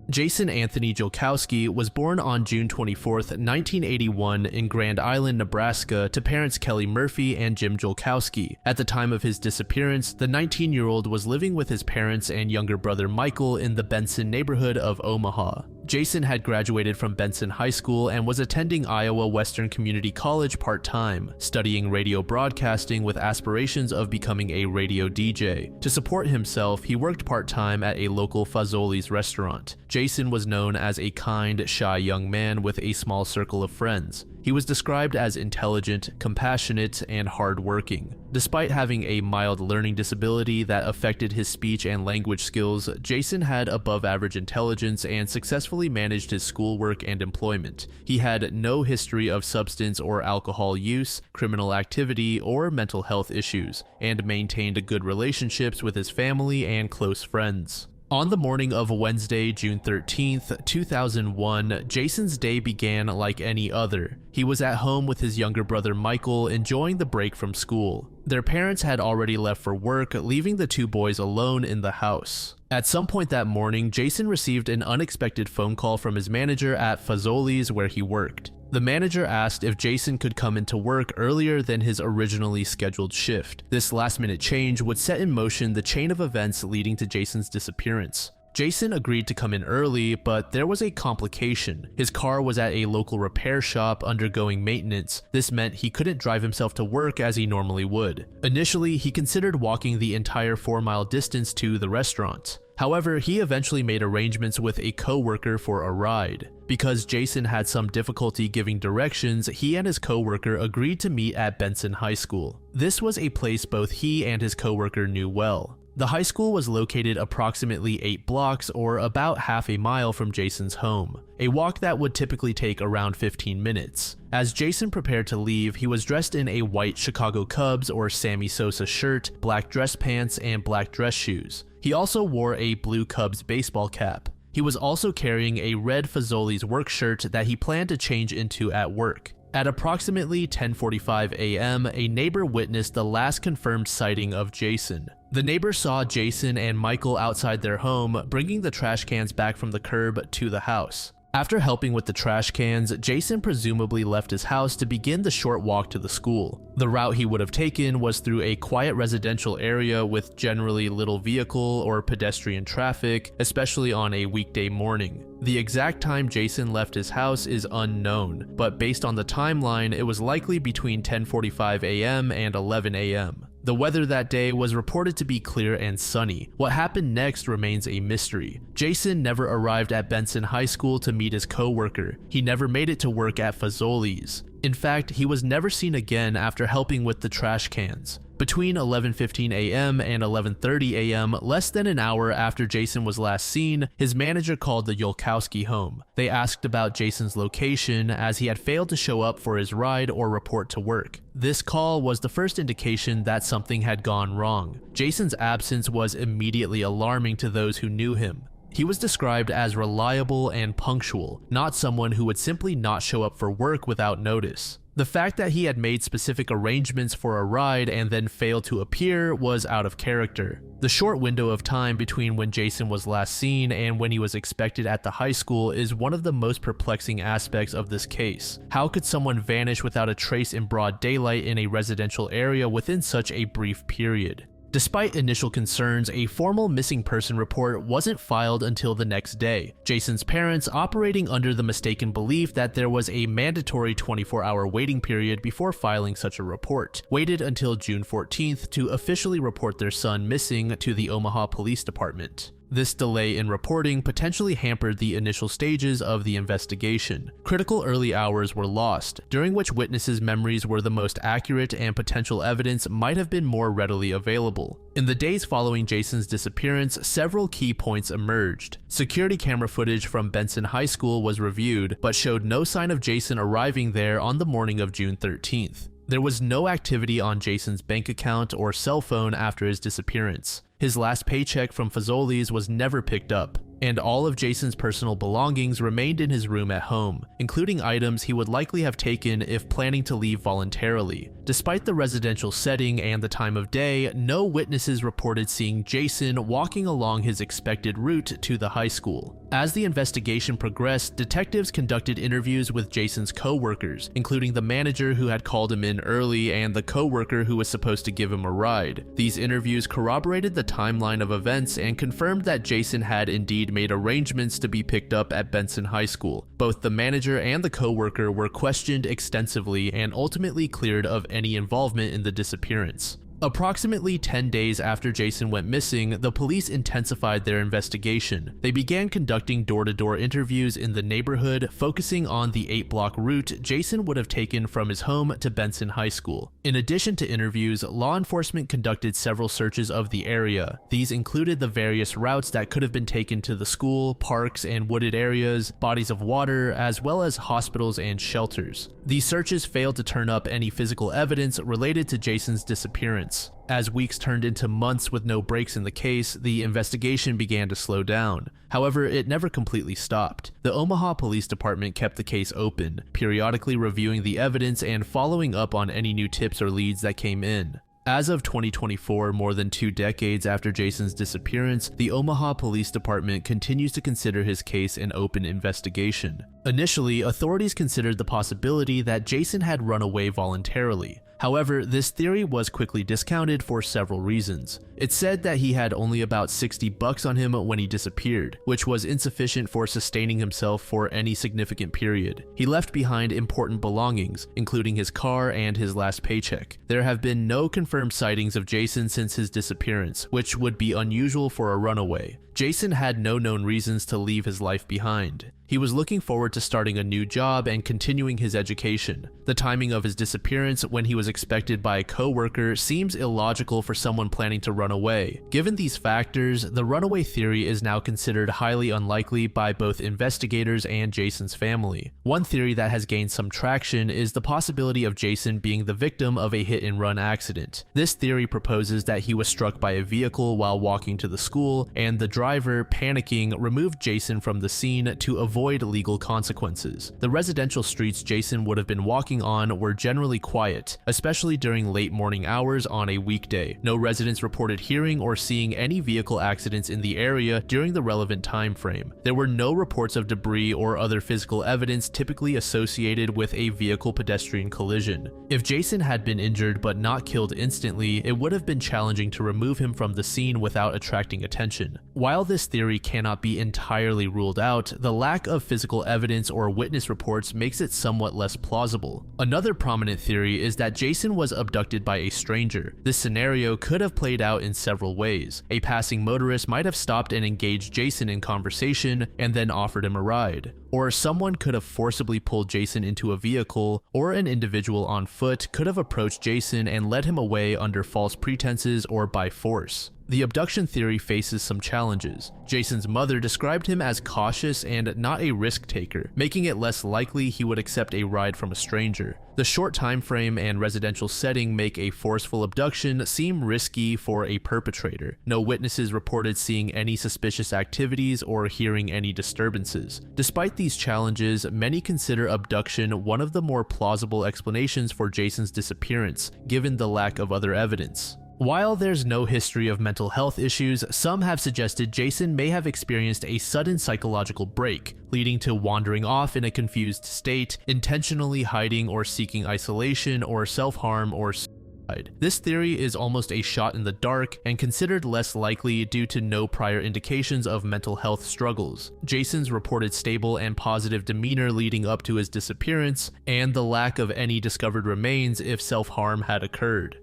Jason Anthony Jolkowski was born on June 24, 1981 in Grand Island, Nebraska to parents Kelly Murphy and Jim Jolkowski. At the time of his disappearance, the 19-year-old was living with his parents and younger brother Michael in the Benson neighborhood of Omaha. Jason had graduated from Benson High School and was attending Iowa Western Community College part-time, studying radio broadcasting with aspirations of becoming a radio DJ. To support himself, he worked part-time at a local Fazoli's restaurant. Jason was known as a kind, shy young man with a small circle of friends. He was described as intelligent, compassionate, and hardworking. Despite having a mild learning disability that affected his speech and language skills, Jason had above-average intelligence and successfully managed his schoolwork and employment. He had no history of substance or alcohol use, criminal activity, or mental health issues, and maintained good relationships with his family and close friends. On the morning of Wednesday, June 13th, 2001, Jason's day began like any other. He was at home with his younger brother Michael, enjoying the break from school. Their parents had already left for work, leaving the two boys alone in the house. At some point that morning, Jason received an unexpected phone call from his manager at Fazoli's where he worked. The manager asked if Jason could come into work earlier than his originally scheduled shift. This last-minute change would set in motion the chain of events leading to Jason's disappearance. Jason agreed to come in early, but there was a complication. His car was at a local repair shop undergoing maintenance. This meant he couldn't drive himself to work as he normally would. Initially, he considered walking the entire 4-mile distance to the restaurant. However, he eventually made arrangements with a co-worker for a ride. Because Jason had some difficulty giving directions, he and his co-worker agreed to meet at Benson High School. This was a place both he and his co-worker knew well. The high school was located approximately 8 blocks or about half a mile from Jason's home, a walk that would typically take around 15 minutes. As Jason prepared to leave, he was dressed in a white Chicago Cubs or Sammy Sosa shirt, black dress pants, and black dress shoes. He also wore a blue Cubs baseball cap. He was also carrying a red Fazoli's work shirt that he planned to change into at work. At approximately 10:45 a.m., a neighbor witnessed the last confirmed sighting of Jason. The neighbor saw Jason and Michael outside their home, bringing the trash cans back from the curb to the house. After helping with the trash cans, Jason presumably left his house to begin the short walk to the school. The route he would have taken was through a quiet residential area with generally little vehicle or pedestrian traffic, especially on a weekday morning. The exact time Jason left his house is unknown, but based on the timeline, it was likely between 10:45 a.m. and 11 a.m. The weather that day was reported to be clear and sunny. What happened next remains a mystery. Jason never arrived at Benson High School to meet his co-worker. He never made it to work at Fazoli's. In fact, he was never seen again after helping with the trash cans. Between 11:15 a.m. and 11:30 a.m., less than an hour after Jason was last seen, his manager called the Jolkowski home. They asked about Jason's location as he had failed to show up for his ride or report to work. This call was the first indication that something had gone wrong. Jason's absence was immediately alarming to those who knew him. He was described as reliable and punctual, not someone who would simply not show up for work without notice. The fact that he had made specific arrangements for a ride and then failed to appear was out of character. The short window of time between when Jason was last seen and when he was expected at the high school is one of the most perplexing aspects of this case. How could someone vanish without a trace in broad daylight in a residential area within such a brief period? Despite initial concerns, a formal missing person report wasn't filed until the next day. Jason's parents, operating under the mistaken belief that there was a mandatory 24-hour waiting period before filing such a report, waited until June 14th to officially report their son missing to the Omaha Police Department. This delay in reporting potentially hampered the initial stages of the investigation. Critical early hours were lost, during which witnesses' memories were the most accurate and potential evidence might have been more readily available. In the days following Jason's disappearance, several key points emerged. Security camera footage from Benson High School was reviewed, but showed no sign of Jason arriving there on the morning of June 13th. There was no activity on Jason's bank account or cell phone after his disappearance. His last paycheck from Fazoli's was never picked up, and all of Jason's personal belongings remained in his room at home, including items he would likely have taken if planning to leave voluntarily. Despite the residential setting and the time of day, no witnesses reported seeing Jason walking along his expected route to the high school. As the investigation progressed, detectives conducted interviews with Jason's co-workers, including the manager who had called him in early and the co-worker who was supposed to give him a ride. These interviews corroborated the timeline of events and confirmed that Jason had indeed made arrangements to be picked up at Benson High School. Both the manager and the co-worker were questioned extensively and ultimately cleared of any involvement in the disappearance. Approximately 10 days after Jason went missing, the police intensified their investigation. They began conducting door-to-door interviews in the neighborhood, focusing on the 8-block route Jason would have taken from his home to Benson High School. In addition to interviews, law enforcement conducted several searches of the area. These included the various routes that could have been taken to the school, parks and wooded areas, bodies of water, as well as hospitals and shelters. These searches failed to turn up any physical evidence related to Jason's disappearance. As weeks turned into months with no breaks in the case, the investigation began to slow down. However, it never completely stopped. The Omaha Police Department kept the case open, periodically reviewing the evidence and following up on any new tips or leads that came in. As of 2024, more than 2 decades after Jason's disappearance, the Omaha Police Department continues to consider his case an open investigation. Initially, authorities considered the possibility that Jason had run away voluntarily. However, this theory was quickly discounted for several reasons. It said that he had only about $60 on him when he disappeared, which was insufficient for sustaining himself for any significant period. He left behind important belongings, including his car and his last paycheck. There have been no confirmed sightings of Jason since his disappearance, which would be unusual for a runaway. Jason had no known reasons to leave his life behind. He was looking forward to starting a new job and continuing his education. The timing of his disappearance, when he was expected by a co-worker, seems illogical for someone planning to run away. Given these factors, the runaway theory is now considered highly unlikely by both investigators and Jason's family. One theory that has gained some traction is the possibility of Jason being the victim of a hit-and-run accident. This theory proposes that he was struck by a vehicle while walking to the school, and the driver, panicking, removed Jason from the scene to avoid legal consequences. The residential streets Jason would have been walking on were generally quiet, especially during late morning hours on a weekday. No residents reported hearing or seeing any vehicle accidents in the area during the relevant time frame. There were no reports of debris or other physical evidence typically associated with a vehicle-pedestrian collision. If Jason had been injured but not killed instantly, it would have been challenging to remove him from the scene without attracting attention. While this theory cannot be entirely ruled out, the lack of physical evidence or witness reports makes it somewhat less plausible. Another prominent theory is that Jason was abducted by a stranger. This scenario could have played out in several ways. A passing motorist might have stopped and engaged Jason in conversation and then offered him a ride. Or someone could have forcibly pulled Jason into a vehicle, or an individual on foot could have approached Jason and led him away under false pretenses or by force. The abduction theory faces some challenges. Jason's mother described him as cautious and not a risk taker, making it less likely he would accept a ride from a stranger. The short time frame and residential setting make a forceful abduction seem risky for a perpetrator. No witnesses reported seeing any suspicious activities or hearing any disturbances. Despite these challenges, many consider abduction one of the more plausible explanations for Jason's disappearance, given the lack of other evidence. While there's no history of mental health issues, some have suggested Jason may have experienced a sudden psychological break, leading to wandering off in a confused state, intentionally hiding or seeking isolation or self-harm or suicide. This theory is almost a shot in the dark and considered less likely due to no prior indications of mental health struggles. Jason's reported stable and positive demeanor leading up to his disappearance, and the lack of any discovered remains if self-harm had occurred.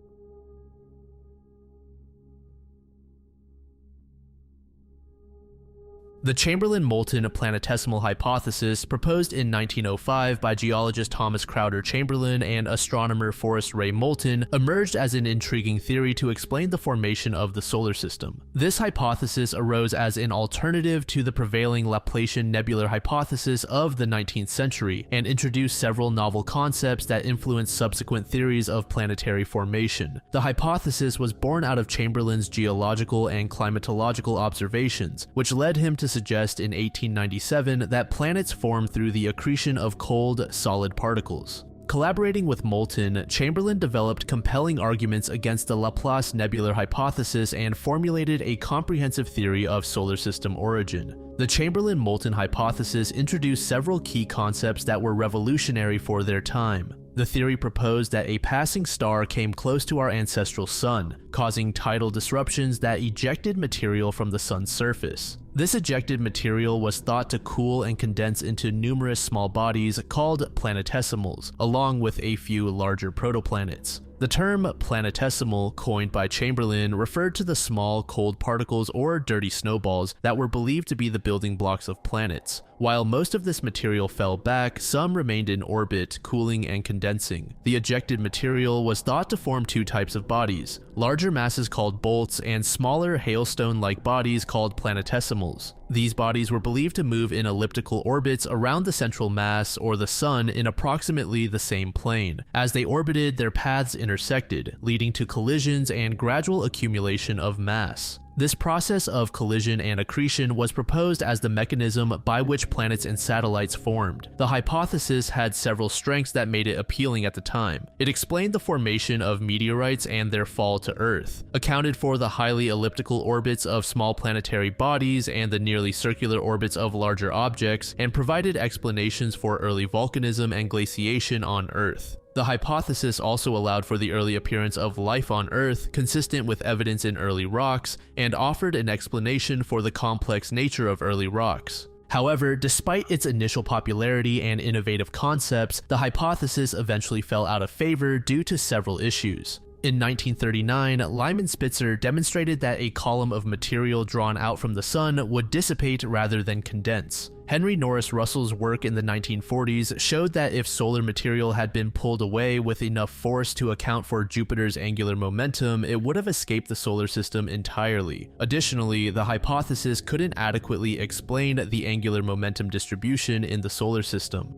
The Chamberlin-Moulton planetesimal hypothesis, proposed in 1905 by geologist Thomas Crowder Chamberlin and astronomer Forrest Ray Moulton, emerged as an intriguing theory to explain the formation of the solar system. This hypothesis arose as an alternative to the prevailing Laplacian nebular hypothesis of the 19th century and introduced several novel concepts that influenced subsequent theories of planetary formation. The hypothesis was born out of Chamberlin's geological and climatological observations, which led him to suggest in 1897 that planets form through the accretion of cold, solid particles. Collaborating with Moulton, Chamberlin developed compelling arguments against the Laplace nebular hypothesis and formulated a comprehensive theory of solar system origin. The Chamberlin-Moulton hypothesis introduced several key concepts that were revolutionary for their time. The theory proposed that a passing star came close to our ancestral sun, causing tidal disruptions that ejected material from the sun's surface. This ejected material was thought to cool and condense into numerous small bodies called planetesimals, along with a few larger protoplanets. The term planetesimal, coined by Chamberlin, referred to the small, cold particles or dirty snowballs that were believed to be the building blocks of planets. While most of this material fell back, some remained in orbit, cooling and condensing. The ejected material was thought to form two types of bodies: larger masses called bolts and smaller hailstone-like bodies called planetesimals. These bodies were believed to move in elliptical orbits around the central mass, or the sun, in approximately the same plane. As they orbited, their paths intersected, leading to collisions and gradual accumulation of mass. This process of collision and accretion was proposed as the mechanism by which planets and satellites formed. The hypothesis had several strengths that made it appealing at the time. It explained the formation of meteorites and their fall to Earth, accounted for the highly elliptical orbits of small planetary bodies and the nearly circular orbits of larger objects, and provided explanations for early volcanism and glaciation on Earth. The hypothesis also allowed for the early appearance of life on Earth, consistent with evidence in early rocks, and offered an explanation for the complex nature of early rocks. However, despite its initial popularity and innovative concepts, the hypothesis eventually fell out of favor due to several issues. In 1939, Lyman Spitzer demonstrated that a column of material drawn out from the sun would dissipate rather than condense. Henry Norris Russell's work in the 1940s showed that if solar material had been pulled away with enough force to account for Jupiter's angular momentum, it would have escaped the solar system entirely. Additionally, the hypothesis couldn't adequately explain the angular momentum distribution in the solar system.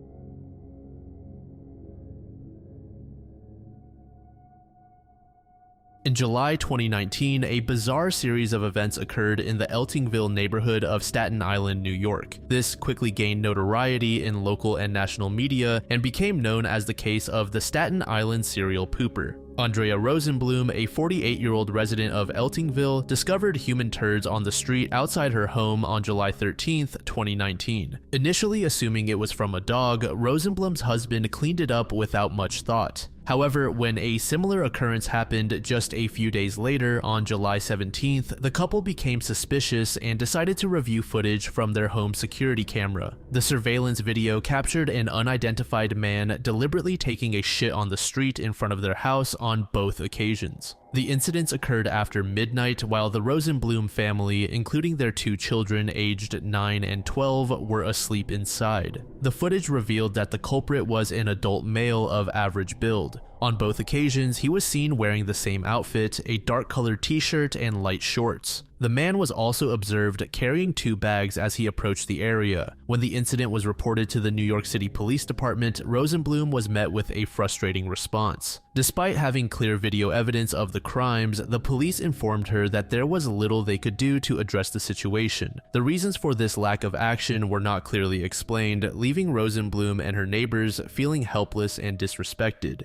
In July 2019, a bizarre series of events occurred in the Eltingville neighborhood of Staten Island, New York. This quickly gained notoriety in local and national media and became known as the case of the Staten Island serial pooper. Andrea Rosenblum, a 48-year-old resident of Eltingville, discovered human turds on the street outside her home on July 13, 2019. Initially assuming it was from a dog, Rosenblum's husband cleaned it up without much thought. However, when a similar occurrence happened just a few days later, on July 17th, the couple became suspicious and decided to review footage from their home security camera. The surveillance video captured an unidentified man deliberately taking a shit on the street in front of their house on both occasions. The incidents occurred after midnight while the Rosenblum family, including their two children aged 9 and 12, were asleep inside. The footage revealed that the culprit was an adult male of average build. On both occasions, he was seen wearing the same outfit, a dark-colored t-shirt and light shorts. The man was also observed carrying 2 bags as he approached the area. When the incident was reported to the New York City Police Department, Rosenblum was met with a frustrating response. Despite having clear video evidence of the crimes, the police informed her that there was little they could do to address the situation. The reasons for this lack of action were not clearly explained, leaving Rosenblum and her neighbors feeling helpless and disrespected.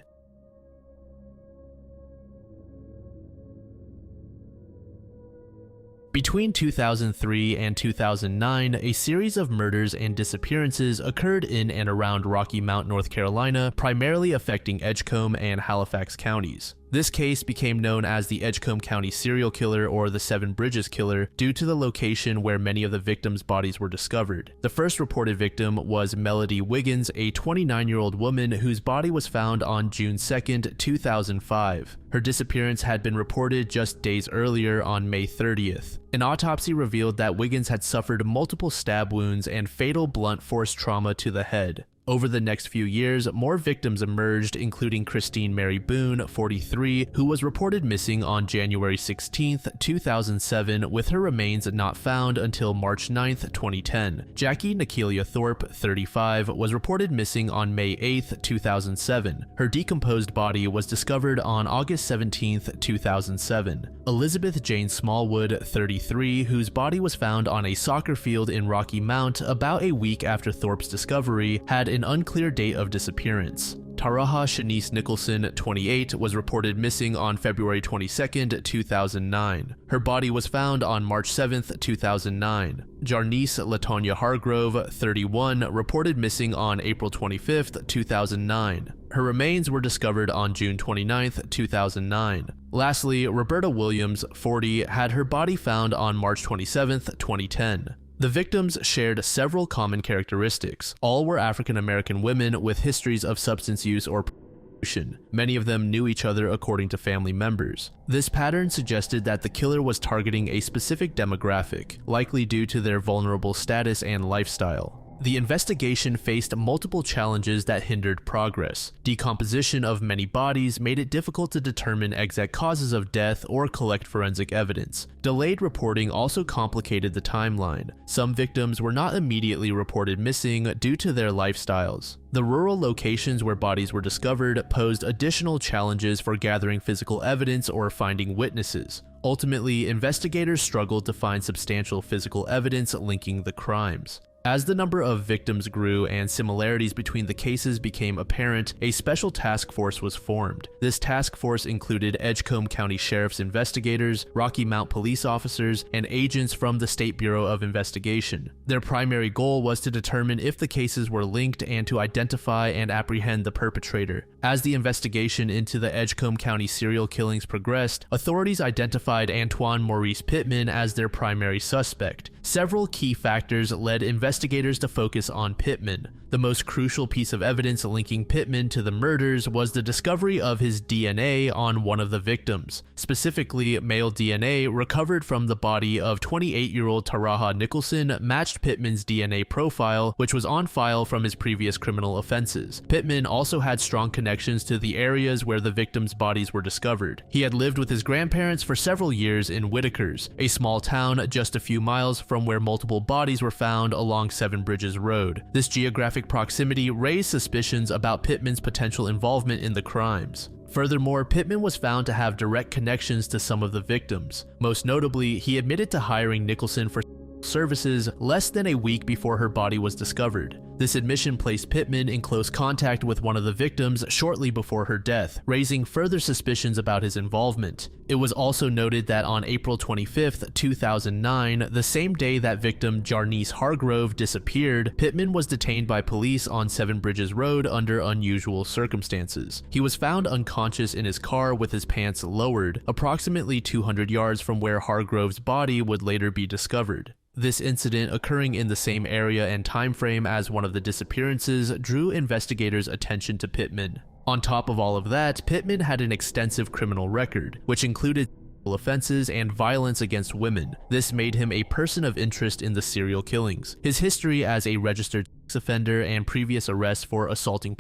Between 2003 and 2009, a series of murders and disappearances occurred in and around Rocky Mount, North Carolina, primarily affecting Edgecombe and Halifax counties. This case became known as the Edgecombe County serial killer or the Seven Bridges killer due to the location where many of the victims' bodies were discovered. The first reported victim was Melody Wiggins, a 29-year-old woman whose body was found on June 2, 2005. Her disappearance had been reported just days earlier on May 30th. An autopsy revealed that Wiggins had suffered multiple stab wounds and fatal blunt force trauma to the head. Over the next few years, more victims emerged, including Christine Mary Boone, 43, who was reported missing on January 16, 2007, with her remains not found until March 9, 2010. Jackie Nakelia Thorpe, 35, was reported missing on May 8, 2007. Her decomposed body was discovered on August 17, 2007. Elizabeth Jane Smallwood, 33, whose body was found on a soccer field in Rocky Mount about a week after Thorpe's discovery, had an unclear date of disappearance. Taraha Shanice Nicholson, 28, was reported missing on February 22, 2009. Her body was found on March 7, 2009. Jarnice Latonya Hargrove, 31, reported missing on April 25, 2009. Her remains were discovered on June 29, 2009. Lastly, Roberta Williams, 40, had her body found on March 27, 2010. The victims shared several common characteristics. All were African American women with histories of substance use or prostitution. Many of them knew each other according to family members. This pattern suggested that the killer was targeting a specific demographic, likely due to their vulnerable status and lifestyle. The investigation faced multiple challenges that hindered progress. Decomposition of many bodies made it difficult to determine exact causes of death or collect forensic evidence. Delayed reporting also complicated the timeline. Some victims were not immediately reported missing due to their lifestyles. The rural locations where bodies were discovered posed additional challenges for gathering physical evidence or finding witnesses. Ultimately, investigators struggled to find substantial physical evidence linking the crimes. As the number of victims grew and similarities between the cases became apparent, a special task force was formed. This task force included Edgecombe County Sheriff's investigators, Rocky Mount police officers, and agents from the State Bureau of Investigation. Their primary goal was to determine if the cases were linked and to identify and apprehend the perpetrator. As the investigation into the Edgecombe County serial killings progressed, authorities identified Antoine Maurice Pittman as their primary suspect. Several key factors led investigators to focus on Pittman. The most crucial piece of evidence linking Pittman to the murders was the discovery of his DNA on one of the victims. Specifically, male DNA recovered from the body of 28-year-old Taraha Nicholson matched Pittman's DNA profile, which was on file from his previous criminal offenses. Pittman also had strong connections to the areas where the victims' bodies were discovered. He had lived with his grandparents for several years in Whitakers, a small town just a few miles from where multiple bodies were found along Seven Bridges Road. This geographic proximity raised suspicions about Pittman's potential involvement in the crimes. Furthermore, Pittman was found to have direct connections to some of the victims. Most notably, he admitted to hiring Nicholson for services less than a week before her body was discovered. This admission placed Pittman in close contact with one of the victims shortly before her death, raising further suspicions about his involvement. It was also noted that on April 25, 2009, the same day that victim Jarnice Hargrove disappeared, Pittman was detained by police on Seven Bridges Road under unusual circumstances. He was found unconscious in his car with his pants lowered, approximately 200 yards from where Hargrove's body would later be discovered. This incident, occurring in the same area and time frame as one of the disappearances, drew investigators' attention to Pittman. On top of all of that, Pittman had an extensive criminal record, which included offenses and violence against women. This made him a person of interest in the serial killings. His history as a registered sex offender and previous arrests for assaulting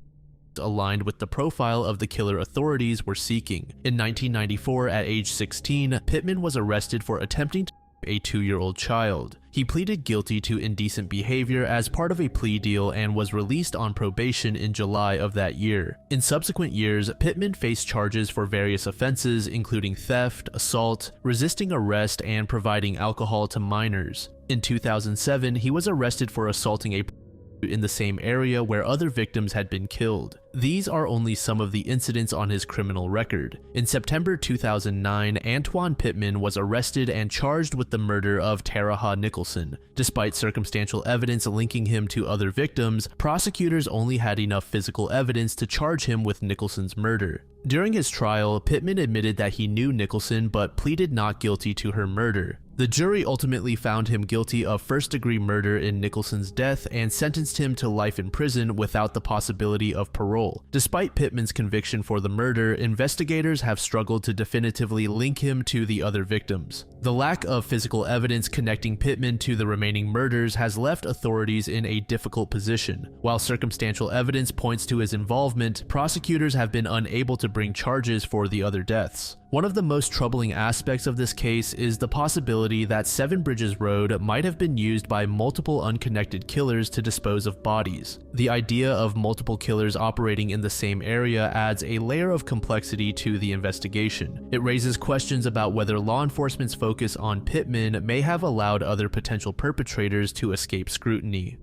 aligned with the profile of the killer authorities were seeking. In 1994, at age 16, Pittman was arrested for attempting to a 2-year-old child. He pleaded guilty to indecent behavior as part of a plea deal and was released on probation in July of that year. In subsequent years, Pittman faced charges for various offenses including theft, assault, resisting arrest, and providing alcohol to minors. In 2007, he was arrested for assaulting a in the same area where other victims had been killed. These are only some of the incidents on his criminal record. In September 2009, Antoine Pittman was arrested and charged with the murder of Taraha Nicholson. Despite circumstantial evidence linking him to other victims, prosecutors only had enough physical evidence to charge him with Nicholson's murder. During his trial, Pittman admitted that he knew Nicholson but pleaded not guilty to her murder. The jury ultimately found him guilty of first-degree murder in Nicholson's death and sentenced him to life in prison without the possibility of parole. Despite Pittman's conviction for the murder, investigators have struggled to definitively link him to the other victims. The lack of physical evidence connecting Pittman to the remaining murders has left authorities in a difficult position. While circumstantial evidence points to his involvement, prosecutors have been unable to bring charges for the other deaths. One of the most troubling aspects of this case is the possibility that Seven Bridges Road might have been used by multiple unconnected killers to dispose of bodies. The idea of multiple killers operating in the same area adds a layer of complexity to the investigation. It raises questions about whether law enforcement's focus on Pittman may have allowed other potential perpetrators to escape scrutiny.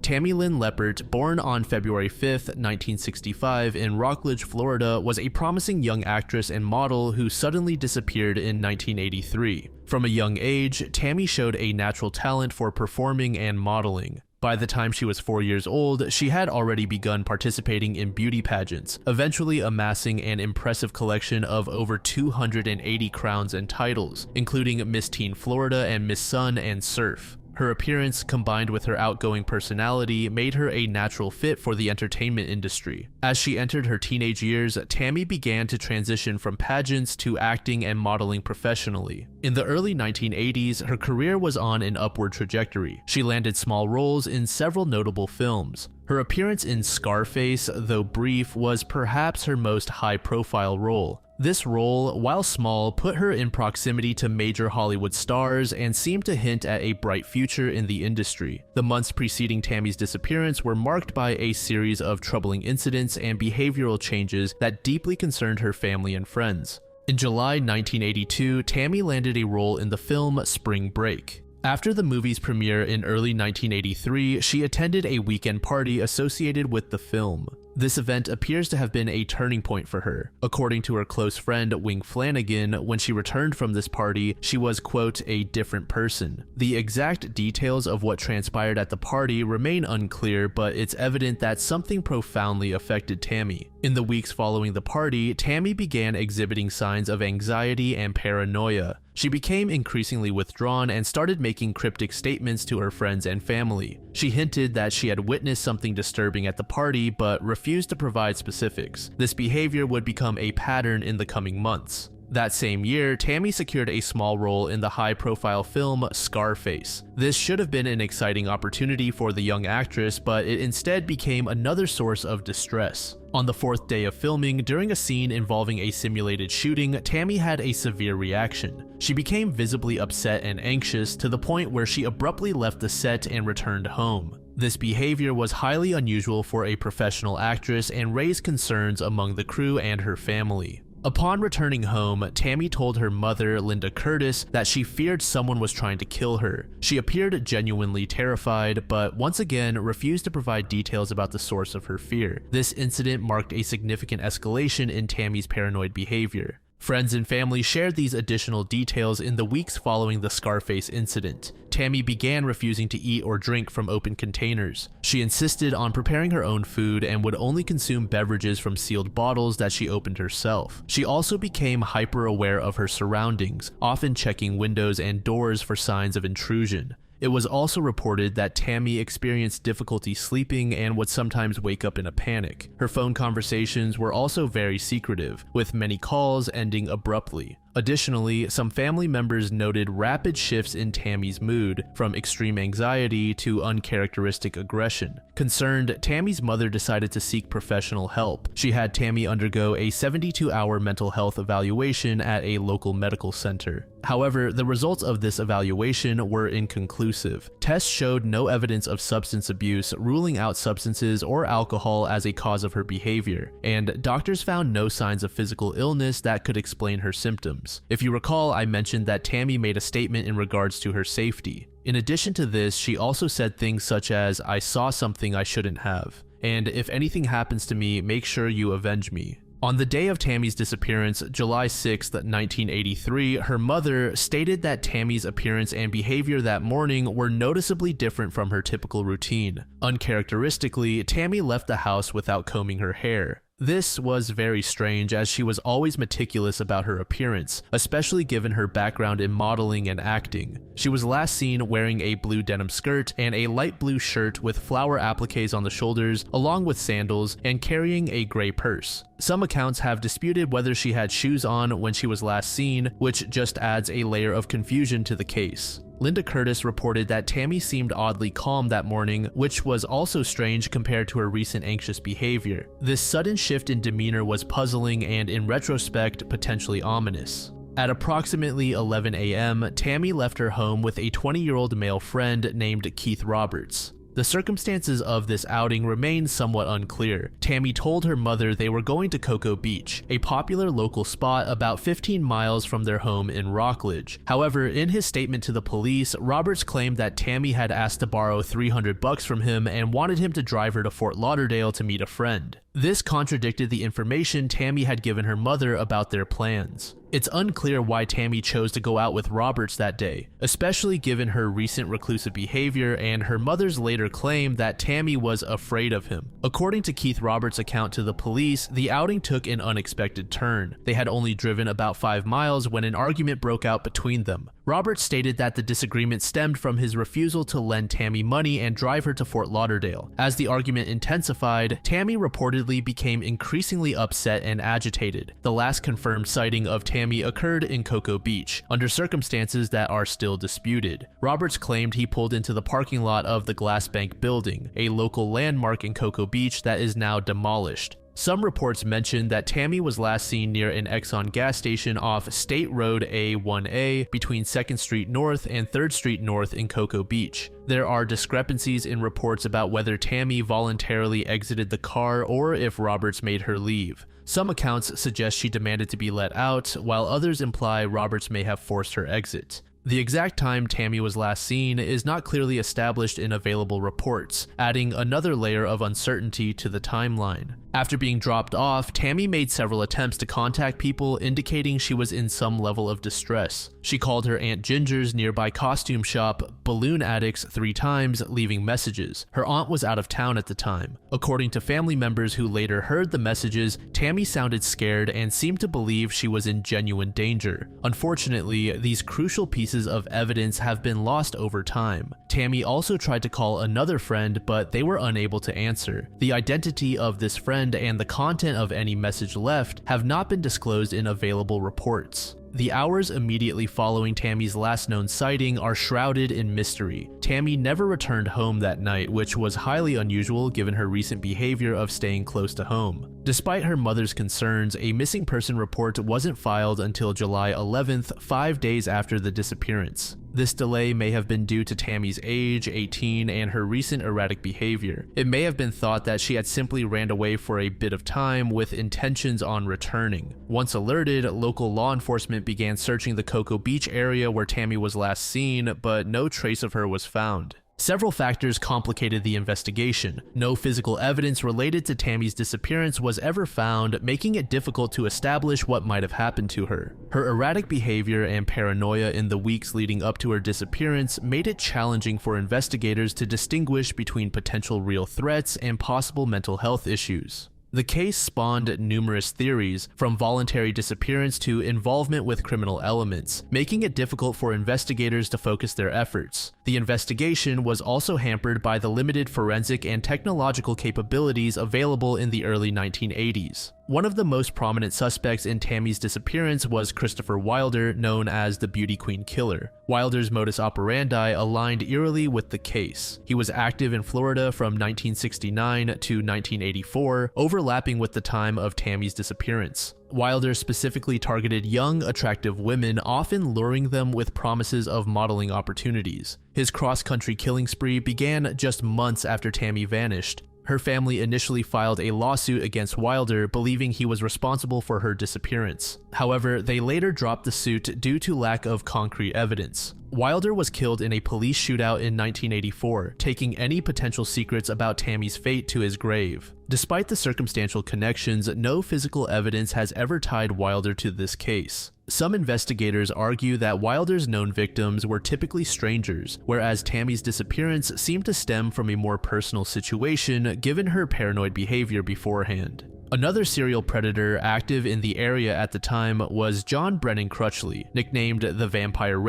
Tammy Lynn Leppert, born on February 5, 1965 in Rockledge, Florida, was a promising young actress and model who suddenly disappeared in 1983. From a young age, Tammy showed a natural talent for performing and modeling. By the time she was 4 years old, she had already begun participating in beauty pageants, eventually amassing an impressive collection of over 280 crowns and titles, including Miss Teen Florida and Miss Sun and Surf. Her appearance, combined with her outgoing personality, made her a natural fit for the entertainment industry. As she entered her teenage years, Tammy began to transition from pageants to acting and modeling professionally. In the early 1980s, her career was on an upward trajectory. She landed small roles in several notable films. Her appearance in Scarface, though brief, was perhaps her most high-profile role. This role, while small, put her in proximity to major Hollywood stars and seemed to hint at a bright future in the industry. The months preceding Tammy's disappearance were marked by a series of troubling incidents and behavioral changes that deeply concerned her family and friends. In July 1982, Tammy landed a role in the film Spring Break. After the movie's premiere in early 1983, she attended a weekend party associated with the film. This event appears to have been a turning point for her. According to her close friend Wing Flanagan, when she returned from this party, she was, quote, a different person. The exact details of what transpired at the party remain unclear, but it's evident that something profoundly affected Tammy. In the weeks following the party, Tammy began exhibiting signs of anxiety and paranoia. She became increasingly withdrawn and started making cryptic statements to her friends and family. She hinted that she had witnessed something disturbing at the party, but refused to provide specifics. This behavior would become a pattern in the coming months. That same year, Tammy secured a small role in the high-profile film Scarface. This should have been an exciting opportunity for the young actress, but it instead became another source of distress. On the fourth day of filming, during a scene involving a simulated shooting, Tammy had a severe reaction. She became visibly upset and anxious to the point where she abruptly left the set and returned home. This behavior was highly unusual for a professional actress and raised concerns among the crew and her family. Upon returning home, Tammy told her mother, Linda Curtis, that she feared someone was trying to kill her. She appeared genuinely terrified, but once again refused to provide details about the source of her fear. This incident marked a significant escalation in Tammy's paranoid behavior. Friends and family shared these additional details in the weeks following the Scarface incident. Tammy began refusing to eat or drink from open containers. She insisted on preparing her own food and would only consume beverages from sealed bottles that she opened herself. She also became hyper-aware of her surroundings, often checking windows and doors for signs of intrusion. It was also reported that Tammy experienced difficulty sleeping and would sometimes wake up in a panic. Her phone conversations were also very secretive, with many calls ending abruptly. Additionally, some family members noted rapid shifts in Tammy's mood, from extreme anxiety to uncharacteristic aggression. Concerned, Tammy's mother decided to seek professional help. She had Tammy undergo a 72-hour mental health evaluation at a local medical center. However, the results of this evaluation were inconclusive. Tests showed no evidence of substance abuse, ruling out substances or alcohol as a cause of her behavior, and doctors found no signs of physical illness that could explain her symptoms. times. If you recall, I mentioned that Tammy made a statement in regards to her safety. In addition to this, she also said things such as, "I saw something I shouldn't have," and "If anything happens to me, make sure you avenge me." On the day of Tammy's disappearance, July 6, 1983, her mother stated that Tammy's appearance and behavior that morning were noticeably different from her typical routine. Uncharacteristically, Tammy left the house without combing her hair. This was very strange, as she was always meticulous about her appearance, especially given her background in modeling and acting. She was last seen wearing a blue denim skirt and a light blue shirt with flower appliques on the shoulders, along with sandals, and carrying a gray purse. Some accounts have disputed whether she had shoes on when she was last seen, which just adds a layer of confusion to the case. Linda Curtis reported that Tammy seemed oddly calm that morning, which was also strange compared to her recent anxious behavior. This sudden shift in demeanor was puzzling and, in retrospect, potentially ominous. At approximately 11 a.m., Tammy left her home with a 20-year-old male friend named Keith Roberts. The circumstances of this outing remain somewhat unclear. Tammy told her mother they were going to Cocoa Beach, a popular local spot about 15 miles from their home in Rockledge. However, in his statement to the police, Roberts claimed that Tammy had asked to borrow $300 from him and wanted him to drive her to Fort Lauderdale to meet a friend. This contradicted the information Tammy had given her mother about their plans. It's unclear why Tammy chose to go out with Roberts that day, especially given her recent reclusive behavior and her mother's later claim that Tammy was afraid of him. According to Keith Roberts' account to the police, the outing took an unexpected turn. They had only driven about 5 miles when an argument broke out between them. Roberts stated that the disagreement stemmed from his refusal to lend Tammy money and drive her to Fort Lauderdale. As the argument intensified, Tammy reportedly became increasingly upset and agitated. The last confirmed sighting of Tammy occurred in Cocoa Beach, under circumstances that are still disputed. Roberts claimed he pulled into the parking lot of the Glass Bank building, a local landmark in Cocoa Beach that is now demolished. Some reports mention that Tammy was last seen near an Exxon gas station off State Road A1A between 2nd Street North and 3rd Street North in Cocoa Beach. There are discrepancies in reports about whether Tammy voluntarily exited the car or if Roberts made her leave. Some accounts suggest she demanded to be let out, while others imply Roberts may have forced her exit. The exact time Tammy was last seen is not clearly established in available reports, adding another layer of uncertainty to the timeline. After being dropped off, Tammy made several attempts to contact people, indicating she was in some level of distress. She called her Aunt Ginger's nearby costume shop, Balloon Addicts, 3 times, leaving messages. Her aunt was out of town at the time. According to family members who later heard the messages, Tammy sounded scared and seemed to believe she was in genuine danger. Unfortunately, these crucial pieces of evidence have been lost over time. Tammy also tried to call another friend, but they were unable to answer. The identity of this friend and the content of any message left have not been disclosed in available reports. The hours immediately following Tammy's last known sighting are shrouded in mystery. Tammy never returned home that night, which was highly unusual given her recent behavior of staying close to home. Despite her mother's concerns, a missing person report wasn't filed until July 11th, 5 days after the disappearance. This delay may have been due to Tammy's age, 18, and her recent erratic behavior. It may have been thought that she had simply ran away for a bit of time with intentions on returning. Once alerted, local law enforcement began searching the Cocoa Beach area where Tammy was last seen, but no trace of her was found. Several factors complicated the investigation. No physical evidence related to Tammy's disappearance was ever found, making it difficult to establish what might have happened to her. Her erratic behavior and paranoia in the weeks leading up to her disappearance made it challenging for investigators to distinguish between potential real threats and possible mental health issues. The case spawned numerous theories, from voluntary disappearance to involvement with criminal elements, making it difficult for investigators to focus their efforts. The investigation was also hampered by the limited forensic and technological capabilities available in the early 1980s. One of the most prominent suspects in Tammy's disappearance was Christopher Wilder, known as the Beauty Queen Killer. Wilder's modus operandi aligned eerily with the case. He was active in Florida from 1969 to 1984, overlapping with the time of Tammy's disappearance. Wilder specifically targeted young, attractive women, often luring them with promises of modeling opportunities. His cross-country killing spree began just months after Tammy vanished. Her family initially filed a lawsuit against Wilder, believing he was responsible for her disappearance. However, they later dropped the suit due to lack of concrete evidence. Wilder was killed in a police shootout in 1984, taking any potential secrets about Tammy's fate to his grave. Despite the circumstantial connections, no physical evidence has ever tied Wilder to this case. Some investigators argue that Wilder's known victims were typically strangers, whereas Tammy's disappearance seemed to stem from a more personal situation given her paranoid behavior beforehand. Another serial predator active in the area at the time was John Brennan Crutchley, nicknamed the Vampire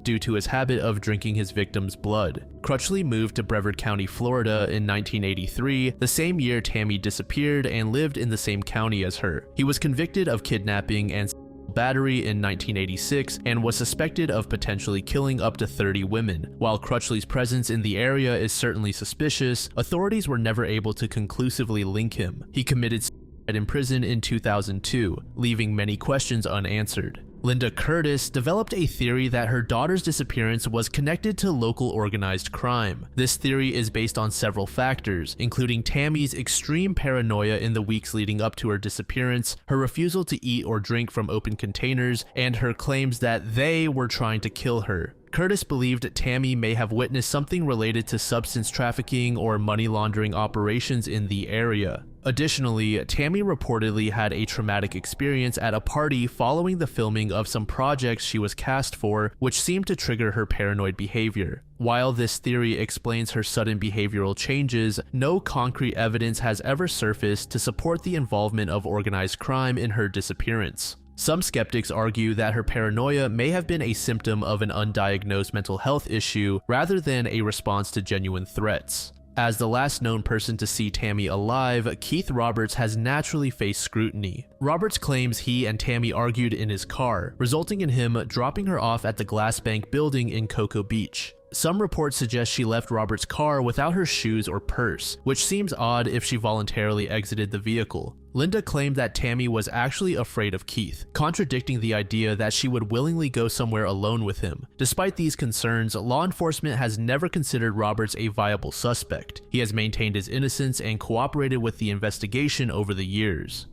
due to his habit of drinking his victims' blood. Crutchley moved to Brevard County, Florida in 1983, the same year Tammy disappeared, and lived in the same county as her. He was convicted of kidnapping and battery in 1986 and was suspected of potentially killing up to 30 women. While Crutchley's presence in the area is certainly suspicious, authorities were never able to conclusively link him. He committed suicide in prison in 2002, leaving many questions unanswered. Linda Curtis developed a theory that her daughter's disappearance was connected to local organized crime. This theory is based on several factors, including Tammy's extreme paranoia in the weeks leading up to her disappearance, her refusal to eat or drink from open containers, and her claims that they were trying to kill her. Curtis believed Tammy may have witnessed something related to substance trafficking or money laundering operations in the area. Additionally, Tammy reportedly had a traumatic experience at a party following the filming of some projects she was cast for, which seemed to trigger her paranoid behavior. While this theory explains her sudden behavioral changes, no concrete evidence has ever surfaced to support the involvement of organized crime in her disappearance. Some skeptics argue that her paranoia may have been a symptom of an undiagnosed mental health issue rather than a response to genuine threats. As the last known person to see Tammy alive, Keith Roberts has naturally faced scrutiny. Roberts claims he and Tammy argued in his car, resulting in him dropping her off at the Glass Bank building in Cocoa Beach. Some reports suggest she left Roberts' car without her shoes or purse, which seems odd if she voluntarily exited the vehicle. Linda claimed that Tammy was actually afraid of Keith, contradicting the idea that she would willingly go somewhere alone with him. Despite these concerns, law enforcement has never considered Roberts a viable suspect. He has maintained his innocence and cooperated with the investigation over the years.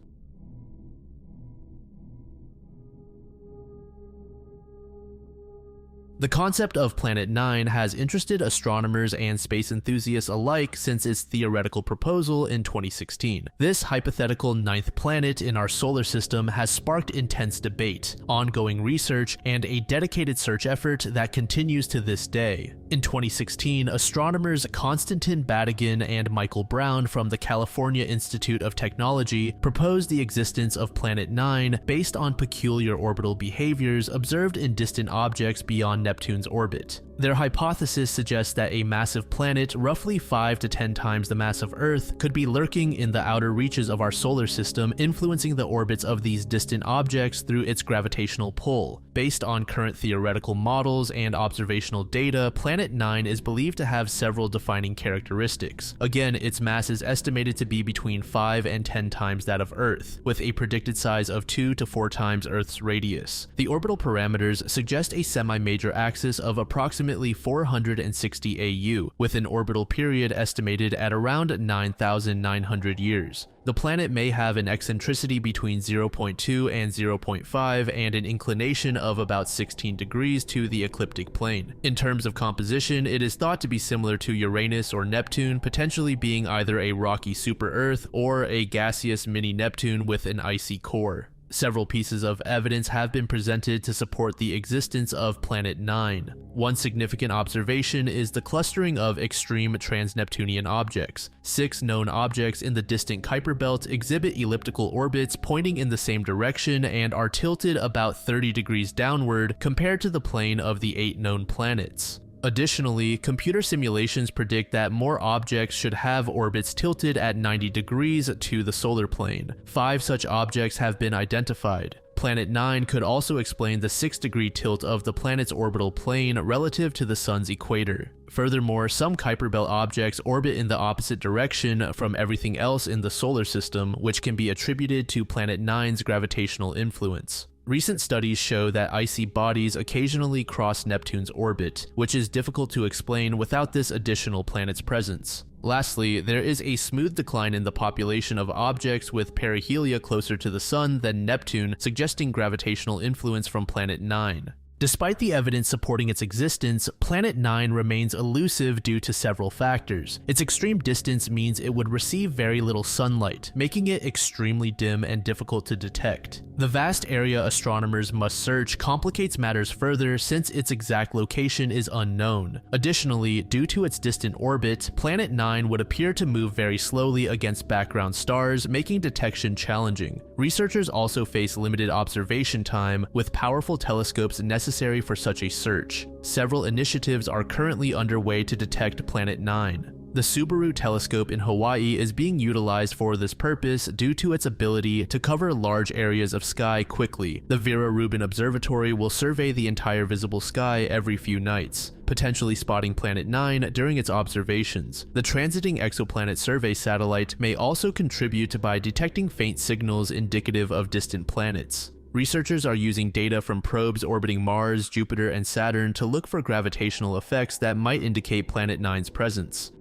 The concept of Planet 9 has interested astronomers and space enthusiasts alike since its theoretical proposal in 2016. This hypothetical ninth planet in our solar system has sparked intense debate, ongoing research, and a dedicated search effort that continues to this day. In 2016, astronomers Konstantin Batygin and Michael Brown from the California Institute of Technology proposed the existence of Planet 9 based on peculiar orbital behaviors observed in distant objects beyond Neptune's orbit. Their hypothesis suggests that a massive planet, roughly 5 to 10 times the mass of Earth, could be lurking in the outer reaches of our solar system, influencing the orbits of these distant objects through its gravitational pull. Based on current theoretical models and observational data, Planet 9 is believed to have several defining characteristics. Again, its mass is estimated to be between 5 and 10 times that of Earth, with a predicted size of 2 to 4 times Earth's radius. The orbital parameters suggest a semi-major axis of approximately 460 AU, with an orbital period estimated at around 9,900 years. The planet may have an eccentricity between 0.2 and 0.5 and an inclination of about 16 degrees to the ecliptic plane. In terms of composition, it is thought to be similar to Uranus or Neptune, potentially being either a rocky super-Earth or a gaseous mini-Neptune with an icy core. Several pieces of evidence have been presented to support the existence of Planet 9. One significant observation is the clustering of extreme trans-Neptunian objects. 6 known objects in the distant Kuiper belt exhibit elliptical orbits pointing in the same direction and are tilted about 30 degrees downward compared to the plane of the 8 known planets. Additionally, computer simulations predict that more objects should have orbits tilted at 90 degrees to the solar plane. 5 such objects have been identified. Planet 9 could also explain the 6-degree tilt of the planet's orbital plane relative to the sun's equator. Furthermore, some Kuiper belt objects orbit in the opposite direction from everything else in the solar system, which can be attributed to Planet 9's gravitational influence. Recent studies show that icy bodies occasionally cross Neptune's orbit, which is difficult to explain without this additional planet's presence. Lastly, there is a smooth decline in the population of objects with perihelia closer to the Sun than Neptune, suggesting gravitational influence from Planet 9. Despite the evidence supporting its existence, Planet 9 remains elusive due to several factors. Its extreme distance means it would receive very little sunlight, making it extremely dim and difficult to detect. The vast area astronomers must search complicates matters further since its exact location is unknown. Additionally, due to its distant orbit, Planet 9 would appear to move very slowly against background stars, making detection challenging. Researchers also face limited observation time, with powerful telescopes necessary for such a search. Several initiatives are currently underway to detect Planet 9. The Subaru telescope in Hawaii is being utilized for this purpose due to its ability to cover large areas of sky quickly. The Vera Rubin Observatory will survey the entire visible sky every few nights, potentially spotting Planet 9 during its observations. The Transiting Exoplanet Survey satellite may also contribute by detecting faint signals indicative of distant planets. Researchers are using data from probes orbiting Mars, Jupiter, and Saturn to look for gravitational effects that might indicate Planet 9's presence.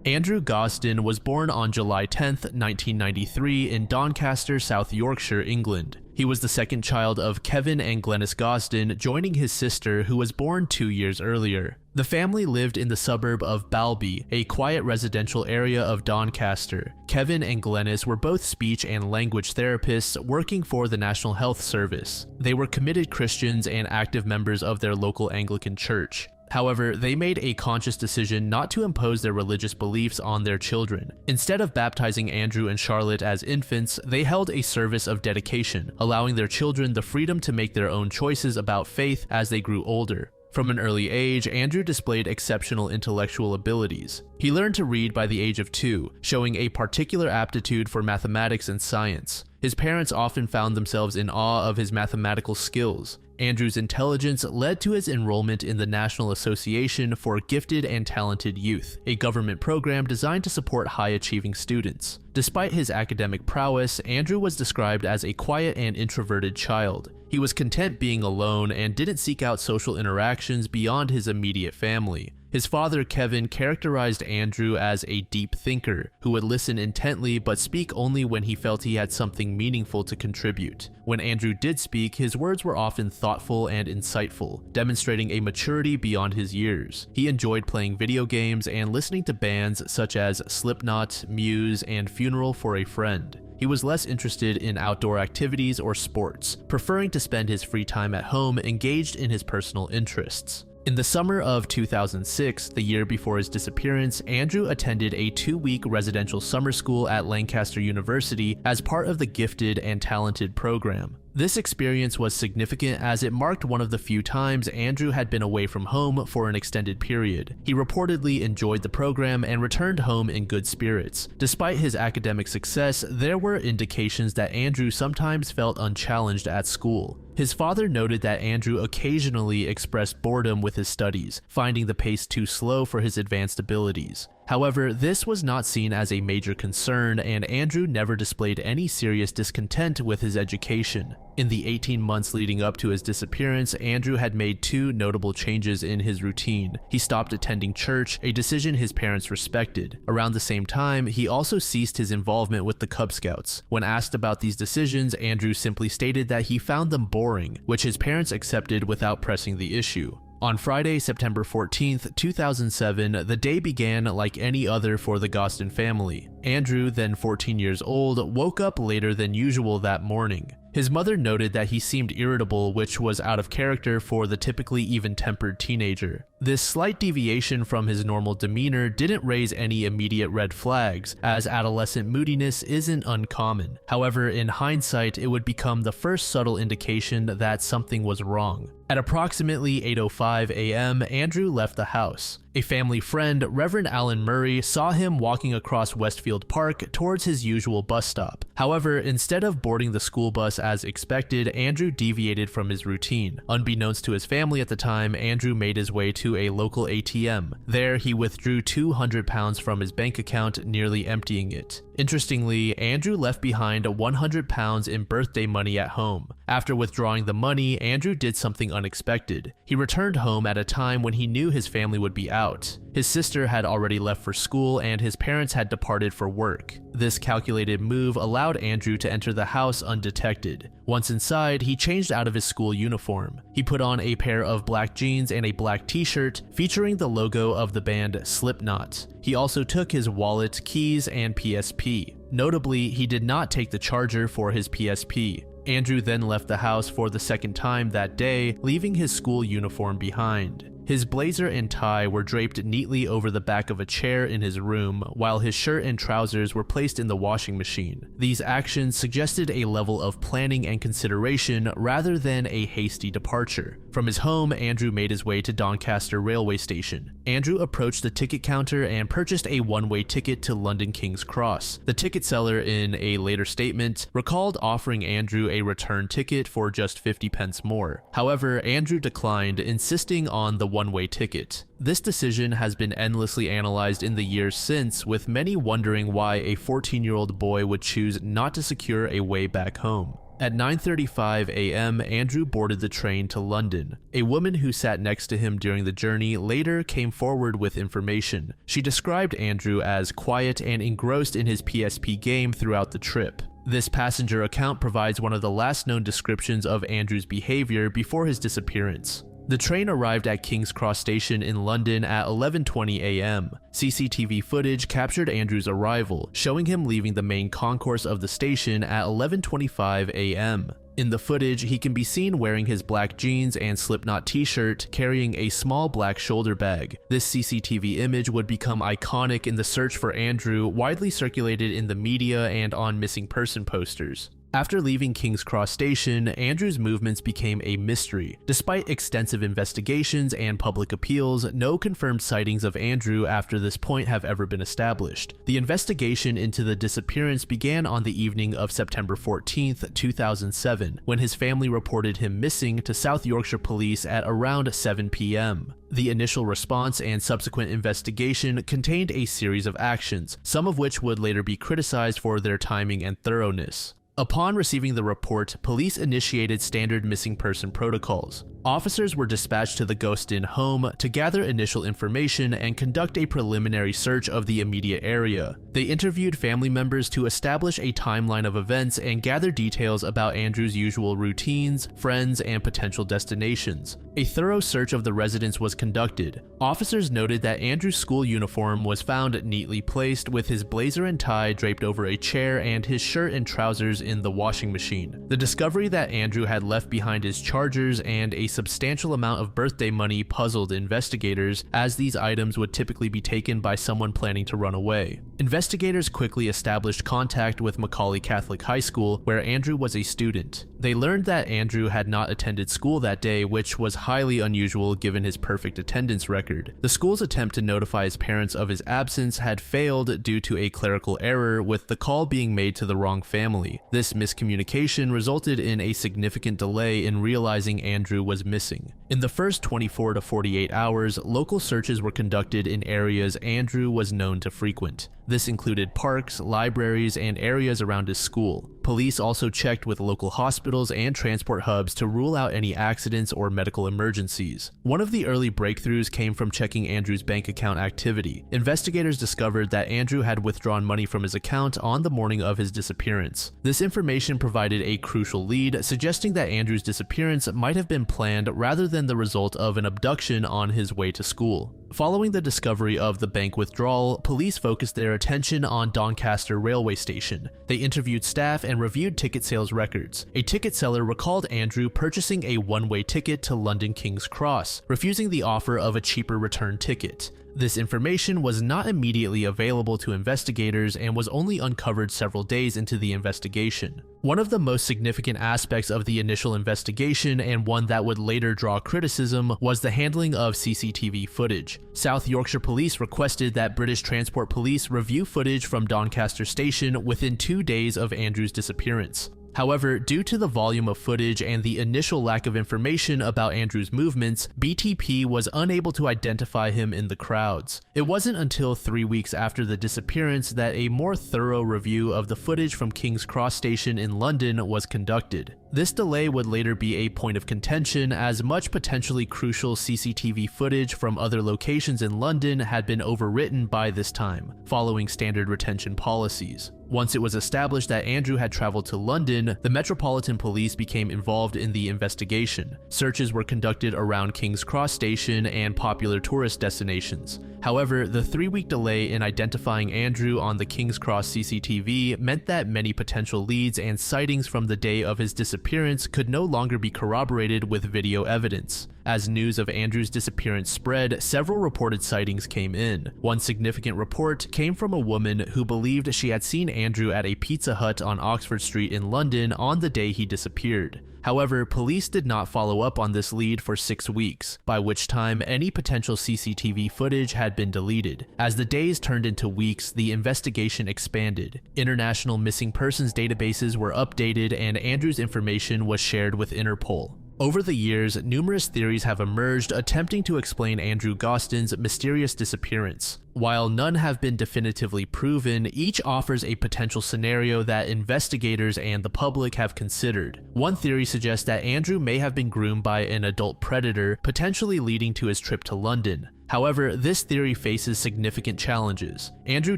Andrew Gosden was born on July 10, 1993 in Doncaster, South Yorkshire, England. He was the second child of Kevin and Glenys Gosden, joining his sister, who was born 2 years earlier. The family lived in the suburb of Balby, a quiet residential area of Doncaster. Kevin and Glenys were both speech and language therapists working for the National Health Service. They were committed Christians and active members of their local Anglican church. However, they made a conscious decision not to impose their religious beliefs on their children. Instead of baptizing Andrew and Charlotte as infants, they held a service of dedication, allowing their children the freedom to make their own choices about faith as they grew older. From an early age, Andrew displayed exceptional intellectual abilities. He learned to read by the age of 2, showing a particular aptitude for mathematics and science. His parents often found themselves in awe of his mathematical skills. Andrew's intelligence led to his enrollment in the National Association for Gifted and Talented Youth, a government program designed to support high-achieving students. Despite his academic prowess, Andrew was described as a quiet and introverted child. He was content being alone and didn't seek out social interactions beyond his immediate family. His father, Kevin, characterized Andrew as a deep thinker who would listen intently but speak only when he felt he had something meaningful to contribute. When Andrew did speak, his words were often thoughtful and insightful, demonstrating a maturity beyond his years. He enjoyed playing video games and listening to bands such as Slipknot, Muse, and Funeral for a Friend. He was less interested in outdoor activities or sports, preferring to spend his free time at home engaged in his personal interests. In the summer of 2006, the year before his disappearance, Andrew attended a 2-week residential summer school at Lancaster University as part of the Gifted and Talented program. This experience was significant as it marked one of the few times Andrew had been away from home for an extended period. He reportedly enjoyed the program and returned home in good spirits. Despite his academic success, there were indications that Andrew sometimes felt unchallenged at school. His father noted that Andrew occasionally expressed boredom with his studies, finding the pace too slow for his advanced abilities. However, this was not seen as a major concern, and Andrew never displayed any serious discontent with his education. In the 18 months leading up to his disappearance, Andrew had made 2 notable changes in his routine. He stopped attending church, a decision his parents respected. Around the same time, he also ceased his involvement with the Cub Scouts. When asked about these decisions, Andrew simply stated that he found them boring, which his parents accepted without pressing the issue. On Friday, September 14th, 2007, the day began like any other for the Gosden family. Andrew, then 14 years old, woke up later than usual that morning. His mother noted that he seemed irritable, which was out of character for the typically even-tempered teenager. This slight deviation from his normal demeanor didn't raise any immediate red flags, as adolescent moodiness isn't uncommon. However, in hindsight, it would become the first subtle indication that something was wrong. At approximately 8:05 a.m., Andrew left the house. A family friend, Reverend Alan Murray, saw him walking across Westfield Park towards his usual bus stop. However, instead of boarding the school bus as expected, Andrew deviated from his routine. Unbeknownst to his family at the time, Andrew made his way to a local ATM. There, he withdrew £200 from his bank account, nearly emptying it. Interestingly, Andrew left behind £100 in birthday money at home. After withdrawing the money, Andrew did something unexpected. He returned home at a time when he knew his family would be out. His sister had already left for school and his parents had departed for work. This calculated move allowed Andrew to enter the house undetected. Once inside, he changed out of his school uniform. He put on a pair of black jeans and a black t-shirt featuring the logo of the band Slipknot. He also took his wallet, keys, and PSP. Notably, he did not take the charger for his PSP. Andrew then left the house for the second time that day, leaving his school uniform behind. His blazer and tie were draped neatly over the back of a chair in his room, while his shirt and trousers were placed in the washing machine. These actions suggested a level of planning and consideration rather than a hasty departure. From his home, Andrew made his way to Doncaster railway station. Andrew approached the ticket counter and purchased a one-way ticket to London King's Cross. The ticket seller, in a later statement, recalled offering Andrew a return ticket for just 50 pence more. However, Andrew declined, insisting on the one-way ticket. This decision has been endlessly analyzed in the years since, with many wondering why a 14-year-old boy would choose not to secure a way back home. At 9:35 a.m., Andrew boarded the train to London. A woman who sat next to him during the journey later came forward with information. She described Andrew as quiet and engrossed in his PSP game throughout the trip. This passenger account provides one of the last known descriptions of Andrew's behavior before his disappearance. The train arrived at King's Cross Station in London at 11:20 a.m. CCTV footage captured Andrew's arrival, showing him leaving the main concourse of the station at 11:25 a.m. In the footage, he can be seen wearing his black jeans and Slipknot t-shirt, carrying a small black shoulder bag. This CCTV image would become iconic in the search for Andrew, widely circulated in the media and on missing person posters. After leaving King's Cross Station, Andrew's movements became a mystery. Despite extensive investigations and public appeals, no confirmed sightings of Andrew after this point have ever been established. The investigation into the disappearance began on the evening of September 14, 2007, when his family reported him missing to South Yorkshire Police at around 7 p.m. The initial response and subsequent investigation contained a series of actions, some of which would later be criticized for their timing and thoroughness. Upon receiving the report, police initiated standard missing person protocols. Officers were dispatched to the Gosden home to gather initial information and conduct a preliminary search of the immediate area. They interviewed family members to establish a timeline of events and gather details about Andrew's usual routines, friends, and potential destinations. A thorough search of the residence was conducted. Officers noted that Andrew's school uniform was found neatly placed, with his blazer and tie draped over a chair and his shirt and trousers in the washing machine. The discovery that Andrew had left behind his chargers and a substantial amount of birthday money puzzled investigators, as these items would typically be taken by someone planning to run away. Investigators quickly established contact with Macaulay Catholic High School, where Andrew was a student. They learned that Andrew had not attended school that day, which was highly unusual given his perfect attendance record. The school's attempt to notify his parents of his absence had failed due to a clerical error, with the call being made to the wrong family. This miscommunication resulted in a significant delay in realizing Andrew was missing. In the first 24 to 48 hours, local searches were conducted in areas Andrew was known to frequent. This included parks, libraries, and areas around his school. Police also checked with local hospitals and transport hubs to rule out any accidents or medical emergencies. One of the early breakthroughs came from checking Andrew's bank account activity. Investigators discovered that Andrew had withdrawn money from his account on the morning of his disappearance. This information provided a crucial lead, suggesting that Andrew's disappearance might have been planned rather than the result of an abduction on his way to school. Following the discovery of the bank withdrawal, police focused their attention on Doncaster railway station. They interviewed staff and reviewed ticket sales records. A ticket seller recalled Andrew purchasing a one-way ticket to London King's Cross, refusing the offer of a cheaper return ticket. This information was not immediately available to investigators and was only uncovered several days into the investigation. One of the most significant aspects of the initial investigation, and one that would later draw criticism, was the handling of CCTV footage. South Yorkshire Police requested that British Transport Police review footage from Doncaster Station within 2 days of Andrew's disappearance. However, due to the volume of footage and the initial lack of information about Andrew's movements, BTP was unable to identify him in the crowds. It wasn't until 3 weeks after the disappearance that a more thorough review of the footage from King's Cross Station in London was conducted. This delay would later be a point of contention, as much potentially crucial CCTV footage from other locations in London had been overwritten by this time, following standard retention policies. Once it was established that Andrew had traveled to London, the Metropolitan Police became involved in the investigation. Searches were conducted around King's Cross Station and popular tourist destinations. However, the 3-week delay in identifying Andrew on the King's Cross CCTV meant that many potential leads and sightings from the day of his disappearance could no longer be corroborated with video evidence. As news of Andrew's disappearance spread, several reported sightings came in. One significant report came from a woman who believed she had seen Andrew at a Pizza Hut on Oxford Street in London on the day he disappeared. However, police did not follow up on this lead for 6 weeks, by which time any potential CCTV footage had been deleted. As the days turned into weeks, the investigation expanded. International missing persons databases were updated, and Andrew's information was shared with Interpol. Over the years, numerous theories have emerged attempting to explain Andrew Gosden's mysterious disappearance. While none have been definitively proven, each offers a potential scenario that investigators and the public have considered. One theory suggests that Andrew may have been groomed by an adult predator, potentially leading to his trip to London. However, this theory faces significant challenges. Andrew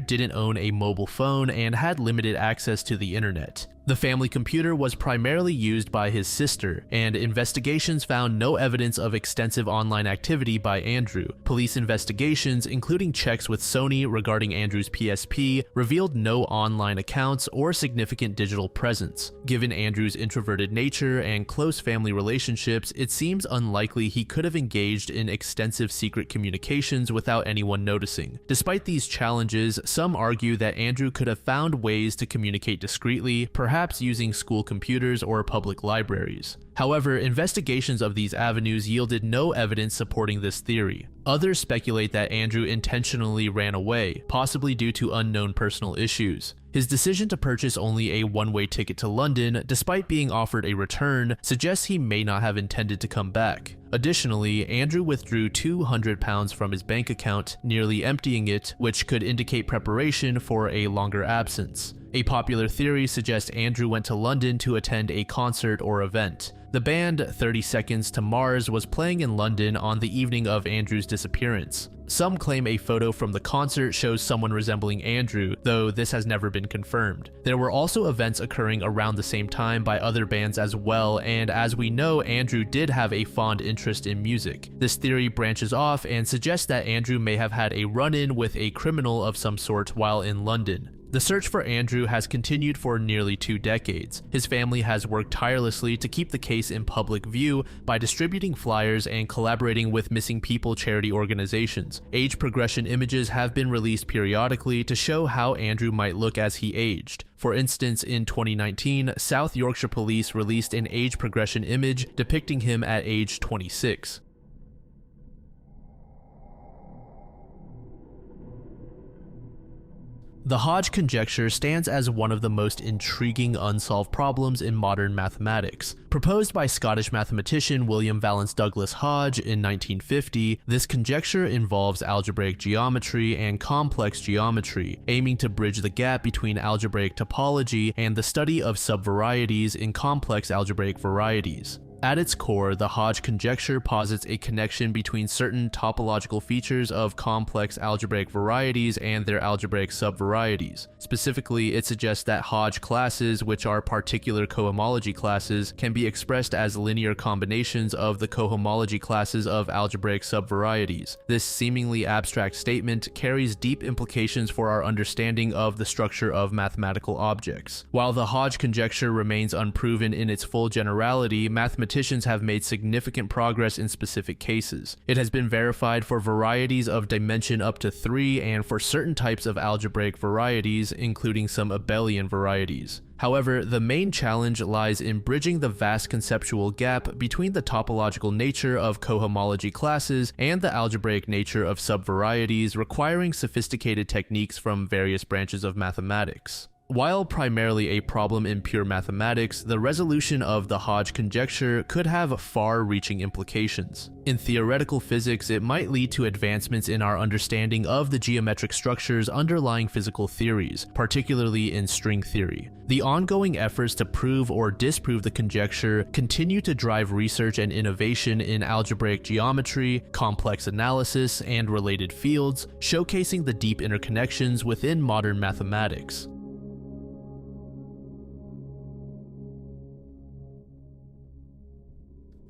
didn't own a mobile phone and had limited access to the internet. The family computer was primarily used by his sister, and investigations found no evidence of extensive online activity by Andrew. Police investigations, including checks with Sony regarding Andrew's PSP, revealed no online accounts or significant digital presence. Given Andrew's introverted nature and close family relationships, it seems unlikely he could have engaged in extensive secret communications without anyone noticing. Despite these challenges, some argue that Andrew could have found ways to communicate discreetly, perhaps using school computers or public libraries. However, investigations of these avenues yielded no evidence supporting this theory. Others speculate that Andrew intentionally ran away, possibly due to unknown personal issues. His decision to purchase only a one-way ticket to London, despite being offered a return, suggests he may not have intended to come back. Additionally, Andrew withdrew £200 from his bank account, nearly emptying it, which could indicate preparation for a longer absence. A popular theory suggests Andrew went to London to attend a concert or event. The band 30 Seconds to Mars was playing in London on the evening of Andrew's disappearance. Some claim a photo from the concert shows someone resembling Andrew, though this has never been confirmed. There were also events occurring around the same time by other bands as well, and as we know, Andrew did have a fond interest in music. This theory branches off and suggests that Andrew may have had a run-in with a criminal of some sort while in London. The search for Andrew has continued for nearly 2 decades. His family has worked tirelessly to keep the case in public view by distributing flyers and collaborating with missing people charity organizations. Age progression images have been released periodically to show how Andrew might look as he aged. For instance, in 2019, South Yorkshire Police released an age progression image depicting him at age 26. The Hodge conjecture stands as one of the most intriguing unsolved problems in modern mathematics. Proposed by Scottish mathematician William Valence Douglas Hodge in 1950, this conjecture involves algebraic geometry and complex geometry, aiming to bridge the gap between algebraic topology and the study of subvarieties in complex algebraic varieties. At its core, the Hodge conjecture posits a connection between certain topological features of complex algebraic varieties and their algebraic subvarieties. Specifically, it suggests that Hodge classes, which are particular cohomology classes, can be expressed as linear combinations of the cohomology classes of algebraic subvarieties. This seemingly abstract statement carries deep implications for our understanding of the structure of mathematical objects. While the Hodge conjecture remains unproven in its full generality, mathematicians mathematicians have made significant progress in specific cases. It has been verified for varieties of dimension up to 3 and for certain types of algebraic varieties, including some abelian varieties. However, the main challenge lies in bridging the vast conceptual gap between the topological nature of cohomology classes and the algebraic nature of subvarieties, requiring sophisticated techniques from various branches of mathematics. While primarily a problem in pure mathematics, the resolution of the Hodge conjecture could have far-reaching implications. In theoretical physics, it might lead to advancements in our understanding of the geometric structures underlying physical theories, particularly in string theory. The ongoing efforts to prove or disprove the conjecture continue to drive research and innovation in algebraic geometry, complex analysis, and related fields, showcasing the deep interconnections within modern mathematics.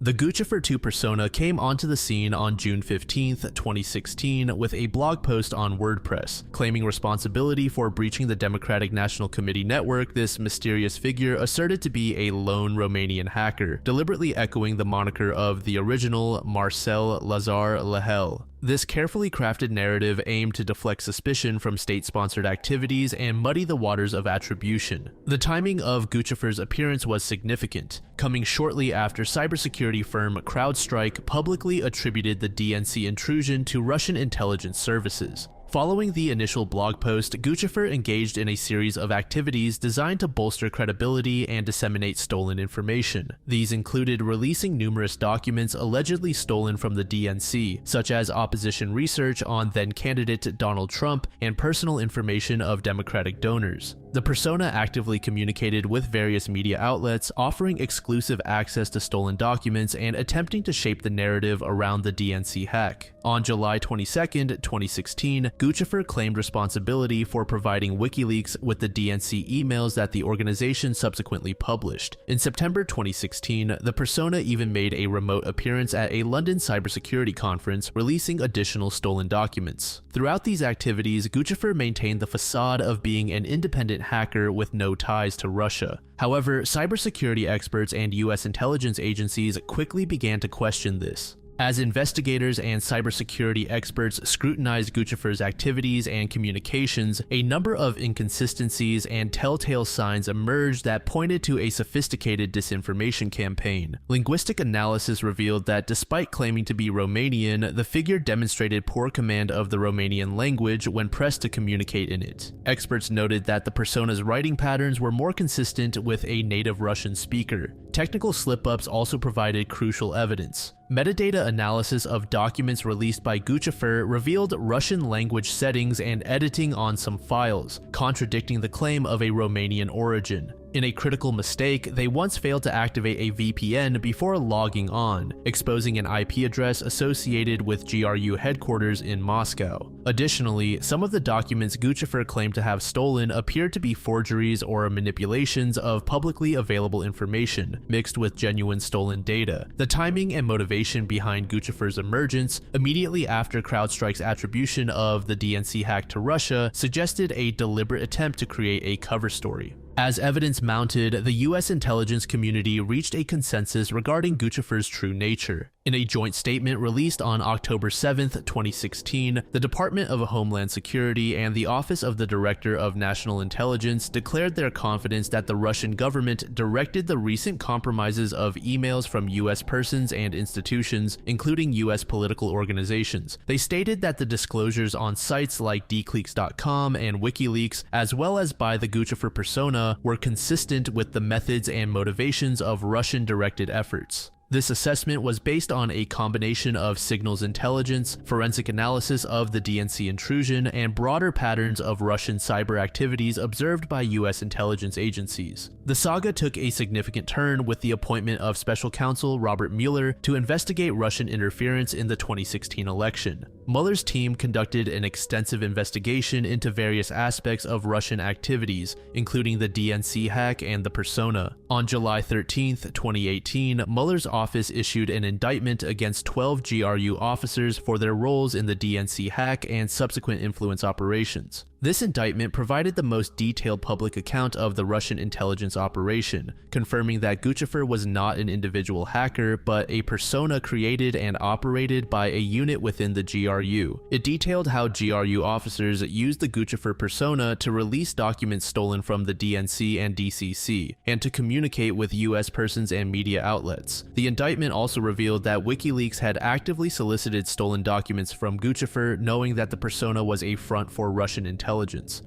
The Guccifer 2 persona came onto the scene on June 15, 2016 with a blog post on WordPress. Claiming responsibility for breaching the Democratic National Committee network, this mysterious figure asserted to be a lone Romanian hacker, deliberately echoing the moniker of the original Marcel Lazar Lehel. This carefully crafted narrative aimed to deflect suspicion from state-sponsored activities and muddy the waters of attribution. The timing of Guccifer's appearance was significant, coming shortly after cybersecurity firm CrowdStrike publicly attributed the DNC intrusion to Russian intelligence services. Following the initial blog post, Guccifer engaged in a series of activities designed to bolster credibility and disseminate stolen information. These included releasing numerous documents allegedly stolen from the DNC, such as opposition research on then-candidate Donald Trump and personal information of Democratic donors. The persona actively communicated with various media outlets, offering exclusive access to stolen documents and attempting to shape the narrative around the DNC hack. On July 22, 2016, Guccifer claimed responsibility for providing WikiLeaks with the DNC emails that the organization subsequently published. In September 2016, the persona even made a remote appearance at a London cybersecurity conference, releasing additional stolen documents. Throughout these activities, Guccifer maintained the facade of being an independent hacker with no ties to Russia. However, cybersecurity experts and US intelligence agencies quickly began to question this. As investigators and cybersecurity experts scrutinized Guccifer's activities and communications, a number of inconsistencies and telltale signs emerged that pointed to a sophisticated disinformation campaign. Linguistic analysis revealed that despite claiming to be Romanian, the figure demonstrated poor command of the Romanian language when pressed to communicate in it. Experts noted that the persona's writing patterns were more consistent with a native Russian speaker. Technical slip-ups also provided crucial evidence. Metadata analysis of documents released by Guccifer revealed Russian language settings and editing on some files, contradicting the claim of a Romanian origin. In a critical mistake, they once failed to activate a VPN before logging on, exposing an IP address associated with GRU headquarters in Moscow. Additionally, some of the documents Guccifer claimed to have stolen appeared to be forgeries or manipulations of publicly available information, mixed with genuine stolen data. The timing and motivation behind Guccifer's emergence, immediately after CrowdStrike's attribution of the DNC hack to Russia, suggested a deliberate attempt to create a cover story. As evidence mounted, the US intelligence community reached a consensus regarding Guccifer's true nature. In a joint statement released on October 7, 2016, the Department of Homeland Security and the Office of the Director of National Intelligence declared their confidence that the Russian government directed the recent compromises of emails from US persons and institutions, including US political organizations. They stated that the disclosures on sites like deepleaks.com and WikiLeaks, as well as by the Guccifer persona, were consistent with the methods and motivations of Russian-directed efforts. This assessment was based on a combination of signals intelligence, forensic analysis of the DNC intrusion, and broader patterns of Russian cyber activities observed by US intelligence agencies. The saga took a significant turn with the appointment of Special Counsel Robert Mueller to investigate Russian interference in the 2016 election. Mueller's team conducted an extensive investigation into various aspects of Russian activities, including the DNC hack and the persona. On July 13, 2018, Mueller's office issued an indictment against 12 GRU officers for their roles in the DNC hack and subsequent influence operations. This indictment provided the most detailed public account of the Russian intelligence operation, confirming that Guccifer was not an individual hacker, but a persona created and operated by a unit within the GRU. It detailed how GRU officers used the Guccifer persona to release documents stolen from the DNC and DCC, and to communicate with US persons and media outlets. The indictment also revealed that WikiLeaks had actively solicited stolen documents from Guccifer, knowing that the persona was a front for Russian intelligence.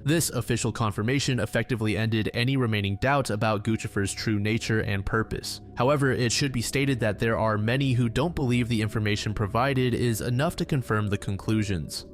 This official confirmation effectively ended any remaining doubt about Guccifer's true nature and purpose. However, it should be stated that there are many who don't believe the information provided is enough to confirm the conclusions.